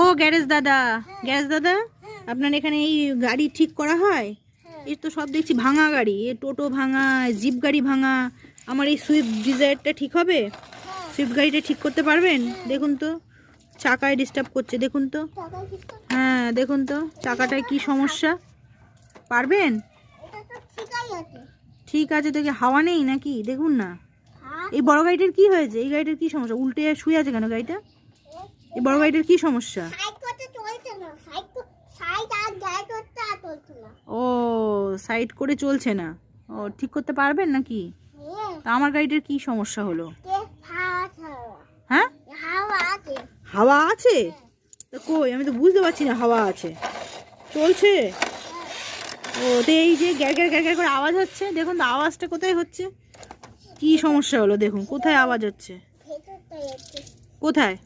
ও garage দাদা, garage দাদা, আপনার এখানে এই গাড়ি ঠিক করা হয়? এই তো সব দেখছি ভাঙা গাড়ি, এই টোটো ভাঙা, জিপ গাড়ি ভাঙা। আমার এই সুইফট ডিজায়ারটা ঠিক হবে? সুইফট গাড়িটা ঠিক করতে পারবেন? দেখুন তো চাকায় ডিস্টার্ব করছে, দেখুন তো। হ্যাঁ দেখুন তো চাকাটায় কি সমস্যা, পারবেন? ঠিক আছে, দেখি হাওয়া নেই নাকি দেখুন না। এই বড় গাড়িটার কি হয়েছে? এই গাড়িটার কি সমস্যা? উল্টে শুয়ে আছে কেন গাড়িটা? এই বড় গাড়িটার কি সমস্যা? ও সাইড করে চলছে না। ও ঠিক করতে পারবেন নাকি? তা আমার গাড়িটার কি সমস্যা হলো? হ্যাঁ হাওয়া আছে? তা কই, আমি তো বুঝতে পারছি না। হাওয়া আছে, চলছে। ও তো এই যে গ্যার গ্যার গ্যার গ্যার করে আওয়াজ হচ্ছে, দেখুন তো আওয়াজটা কোথায় হচ্ছে? কি সমস্যা হলো দেখুন, কোথায় আওয়াজ হচ্ছে? কোথায়?